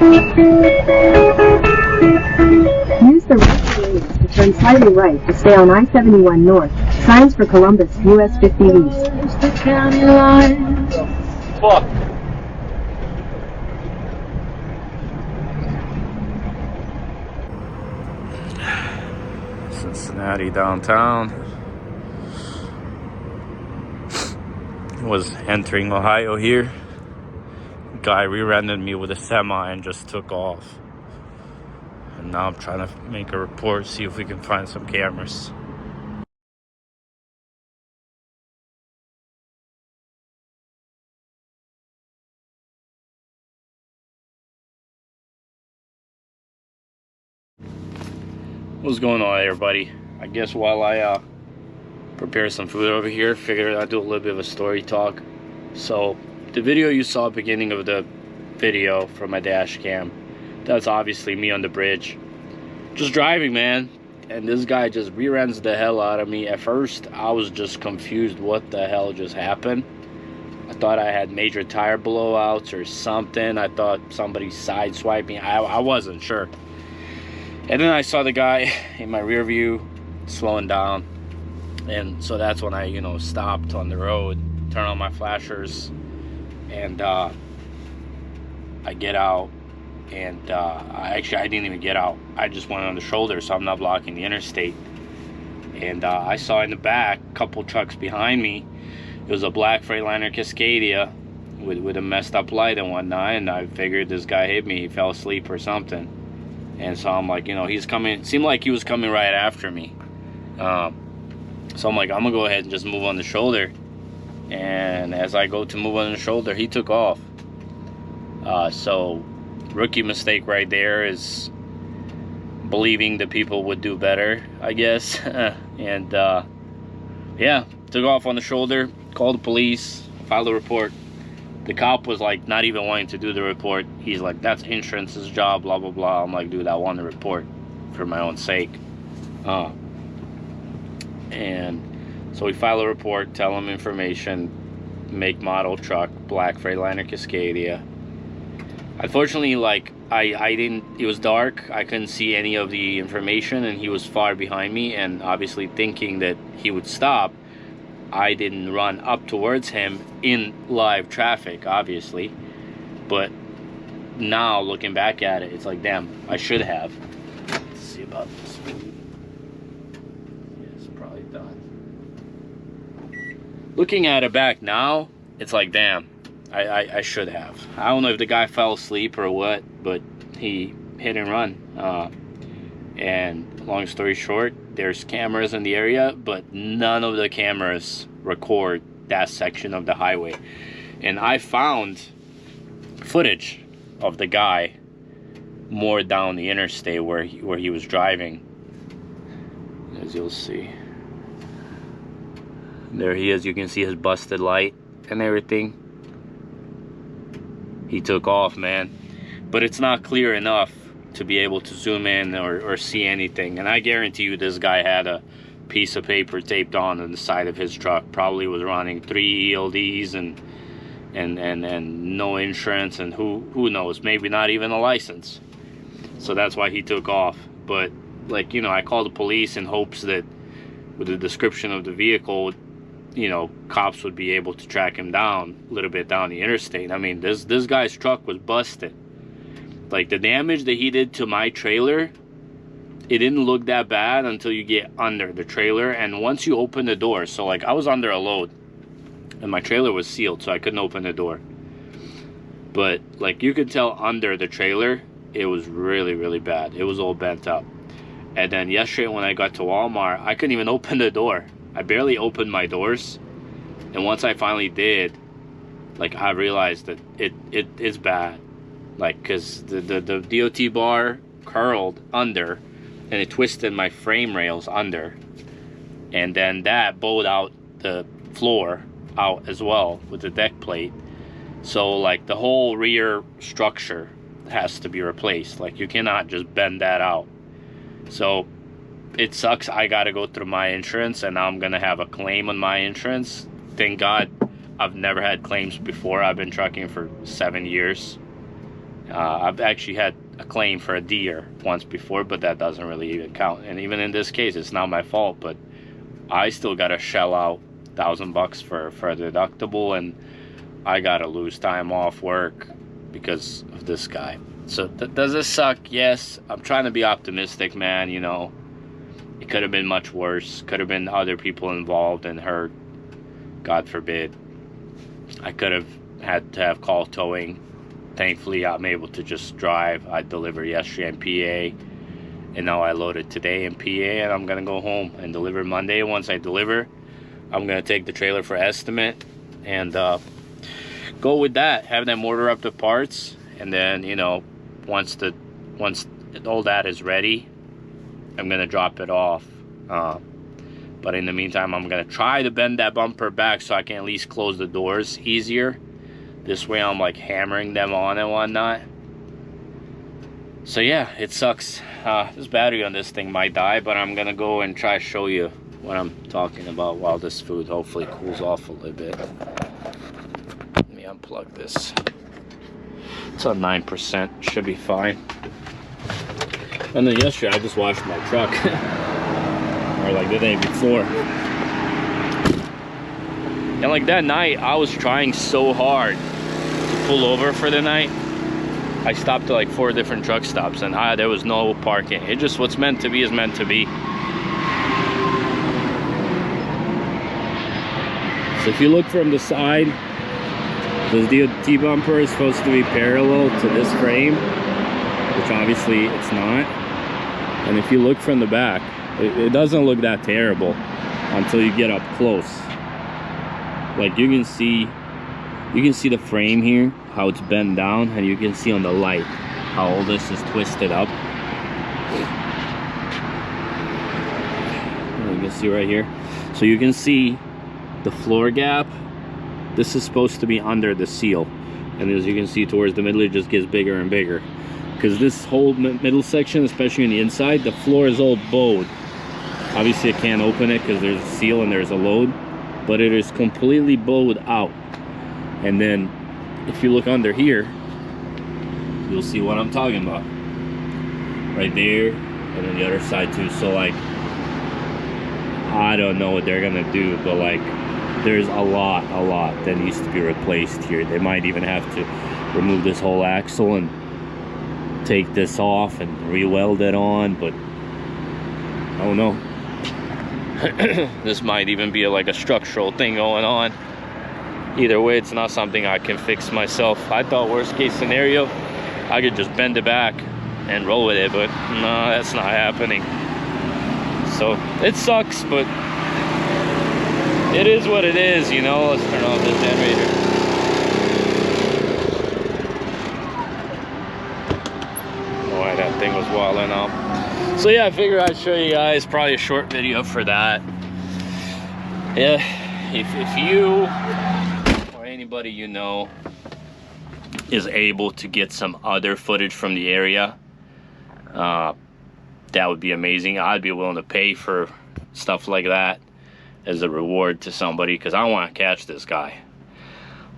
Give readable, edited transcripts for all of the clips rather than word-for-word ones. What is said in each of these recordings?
Use the right lanes to turn slightly right to stay on I-71 North. Signs for Columbus, US 50 East. The county line. Fuck. Cincinnati downtown. Was entering Ohio here. Guy rear-ended me with a semi and just took off. And now I'm trying to make a report, see if we can find some cameras. What's going on, everybody? I guess while I prepare some food over here, figured I'd do a little bit of a story talk. So the video you saw at the beginning of the video from my dash cam, that's obviously me on the bridge just driving, man, and this guy just rear-ends the hell out of me. At first I was just confused what the hell just happened. I thought I had major tire blowouts or something. I thought somebody sideswiped. I wasn't sure. And then I saw the guy in my rear view slowing down, and so that's when I, you know, stopped on the road, turned on my flashers, and I get out, and I didn't even get out. I just went on the shoulder, so I'm not blocking the interstate. And I saw in the back, a couple trucks behind me, it was a black Freightliner Cascadia with a messed up light and whatnot, and I figured this guy hit me. He fell asleep or something. And so I'm like, you know, he's coming. It seemed like he was coming right after me. So I'm like, I'm gonna go ahead and just move on the shoulder. And as I go to move on the shoulder, he took off. So rookie mistake right there is believing that people would do better, I guess. And yeah, took off on the shoulder, called the police, filed a report. The cop was like not even wanting to do the report. He's like, that's insurance's job, blah blah blah. I'm like, dude, I want the report for my own sake. And so we file a report, tell him information, make, model, truck, black Freightliner Cascadia. Unfortunately, like I didn't, it was dark, I couldn't see any of the information, and he was far behind me, and obviously thinking that he would stop, I didn't run up towards him in live traffic, obviously. But now looking back at it, it's like, damn, I should have. Let's see about this food. Yeah, it's probably done. Looking at it back now, it's like, damn, I should have. I don't know if the guy fell asleep or what, but he hit and run. And long story short, there's cameras in the area, but none of the cameras record that section of the highway. And I found footage of the guy more down the interstate where he was driving. As you'll see, there he is. You can see his busted light and everything. He took off, man, but it's not clear enough to be able to zoom in or see anything. And I guarantee you this guy had a piece of paper taped on the side of his truck, probably was running 3 ELDs and no insurance, and who knows, maybe not even a license. So that's why he took off. But like, you know, I called the police in hopes that with the description of the vehicle, you know, cops would be able to track him down a little bit down the interstate. I mean, this guy's truck was busted. Like, the damage that he did to my trailer, it didn't look that bad until you get under the trailer. And once you open the door, so like I was under a load and my trailer was sealed, so I couldn't open the door. But like, you could tell under the trailer, it was really, really bad. It was all bent up. And then yesterday when I got to Walmart, I couldn't even open the door. I barely opened my doors. And once I finally did, like, I realized that it's bad. Like, because the DOT bar curled under, and it twisted my frame rails under, and then that bowed out the floor out as well with the deck plate. So like, the whole rear structure has to be replaced. Like, you cannot just bend that out. So it sucks. I gotta go through my insurance, and now I'm gonna have a claim on my insurance. Thank God I've never had claims before. I've been trucking for 7 years. I've actually had a claim for a deer once before, but that doesn't really even count. And even in this case, it's not my fault, but I still gotta shell out $1,000 for a deductible, and I gotta lose time off work because of this guy. So does this suck? Yes. I'm trying to be optimistic, man. You know, it could have been much worse. Could have been other people involved and hurt. God forbid. I could have had to have call towing. Thankfully, I'm able to just drive. I delivered yesterday in PA, and now I loaded today in PA, and I'm gonna go home and deliver Monday. Once I deliver, I'm gonna take the trailer for estimate and go with that. Have them order up the parts, and then, you know, once all that is ready, I'm gonna drop it off. But in the meantime, I'm gonna try to bend that bumper back so I can at least close the doors easier. This way I'm like hammering them on and whatnot. So yeah, it sucks. This battery on this thing might die, but I'm gonna go and try to show you what I'm talking about while this food hopefully cools off a little bit. Let me unplug this. It's on 9%, should be fine. And then yesterday I just washed my truck. Or like the day before. And like that night, I was trying so hard to pull over for the night. I stopped at like 4 different truck stops, and there was no parking. It just, what's meant to be is meant to be. So if you look from the side, the T-bumper is supposed to be parallel to this frame, which obviously it's not. And if you look from the back, it doesn't look that terrible until you get up close. Like you can see the frame here, how it's bent down, and you can see on the light how all this is twisted up. You can see right here. So you can see the floor gap. This is supposed to be under the seal, and as you can see towards the middle, it just gets bigger and bigger. Because this whole middle section, especially on the inside, the floor is all bowed. Obviously I can't open it because there's a seal and there's a load, but it is completely bowed out. And then if you look under here, you'll see what I'm talking about right there, and then the other side too. So like, I don't know what they're gonna do, but like there's a lot that needs to be replaced here. They might even have to remove this whole axle and take this off and re-weld it on, but I don't know. This might even be like a structural thing going on. Either way, it's not something I can fix myself. I thought worst case scenario, I could just bend it back and roll with it, but no, that's not happening. So it sucks, but it is what it is, you know. Let's turn off this generator. Boy, that thing was wilding out. So yeah, I figured I'd show you guys probably a short video for that. Yeah, if you or anybody you know is able to get some other footage from the area, that would be amazing. I'd be willing to pay for stuff like that as a reward to somebody, because I want to catch this guy.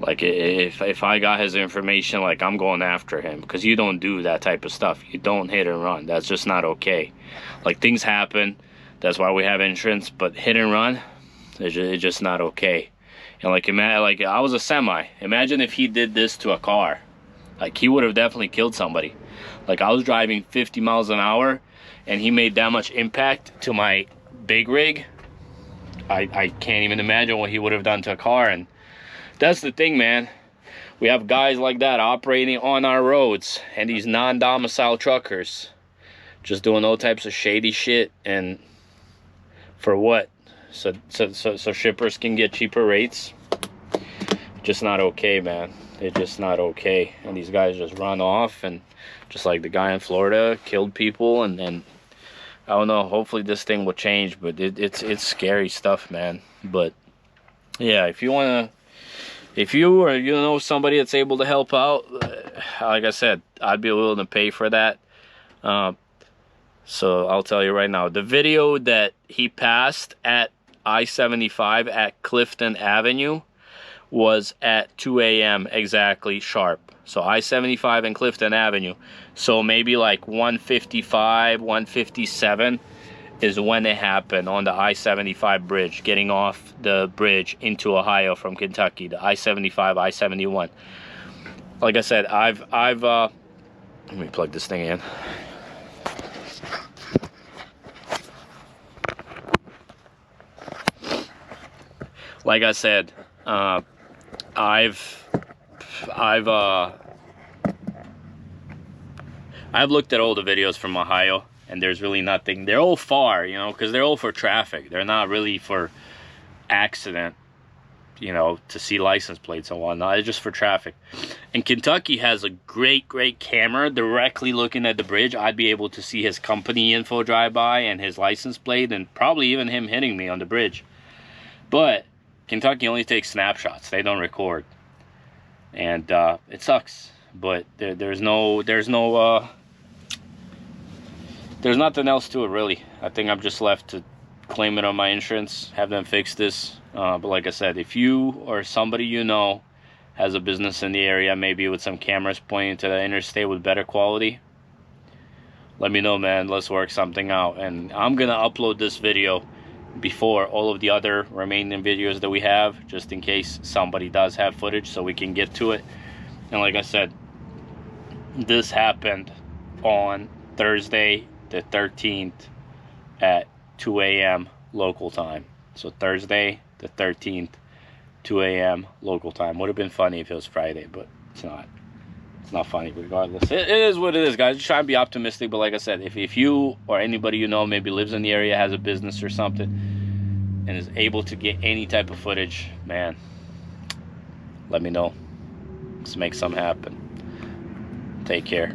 Like if I got his information, like I'm going after him, because you don't do that type of stuff. You don't hit and run. That's just not okay. Like things happen, that's why we have insurance, but hit and run, it's just not okay. And like I was a semi. Imagine if he did this to a car. Like he would have definitely killed somebody. Like I was driving 50 miles an hour and he made that much impact to my big rig. I can't even imagine what he would have done to a car. And that's the thing, man. We have guys like that operating on our roads, and these non-domicile truckers just doing all types of shady shit. And for what? So shippers can get cheaper rates. Just not okay, man. It's just not okay. And these guys just run off, and just like the guy in Florida killed people, and I don't know, hopefully this thing will change, but it's scary stuff, man. But yeah, if you or you know somebody that's able to help out, like I said, I'd be willing to pay for that. So I'll tell you right now, the video that he passed at I-75 at Clifton Avenue was at 2 a.m. exactly sharp. So I-75 and Clifton Avenue. So maybe like 155, 157 is when it happened on the I-75 bridge, getting off the bridge into Ohio from Kentucky, the I-75, I-71. Like I said, I've let me plug this thing in. Like I said, I've looked at all the videos from Ohio, and there's really nothing. They're all far, you know, because they're all for traffic. They're not really for accident, you know, to see license plates and whatnot. It's just for traffic. And Kentucky has a great camera directly looking at the bridge. I'd be able to see his company info drive by and his license plate, and probably even him hitting me on the bridge. But Kentucky only takes snapshots. They don't record. And it sucks. But there's nothing else to it, really. I think I'm just left to claim it on my insurance, have them fix this. But like I said, if you or somebody you know has a business in the area, maybe with some cameras pointing to the interstate with better quality, let me know, man. Let's work something out. And I'm gonna upload this video before all of the other remaining videos that we have, just in case somebody does have footage, so we can get to it. And like I said, this happened on Thursday the 13th at 2 a.m. local time. So Thursday the 13th, 2 a.m. local time. Would have been funny if it was Friday, but it's not. It's not funny regardless. It is what it is, guys. Just try and be optimistic. But like I said, if you or anybody you know maybe lives in the area, has a business or something, and is able to get any type of footage, man, let me know. Let's make something happen. Take care.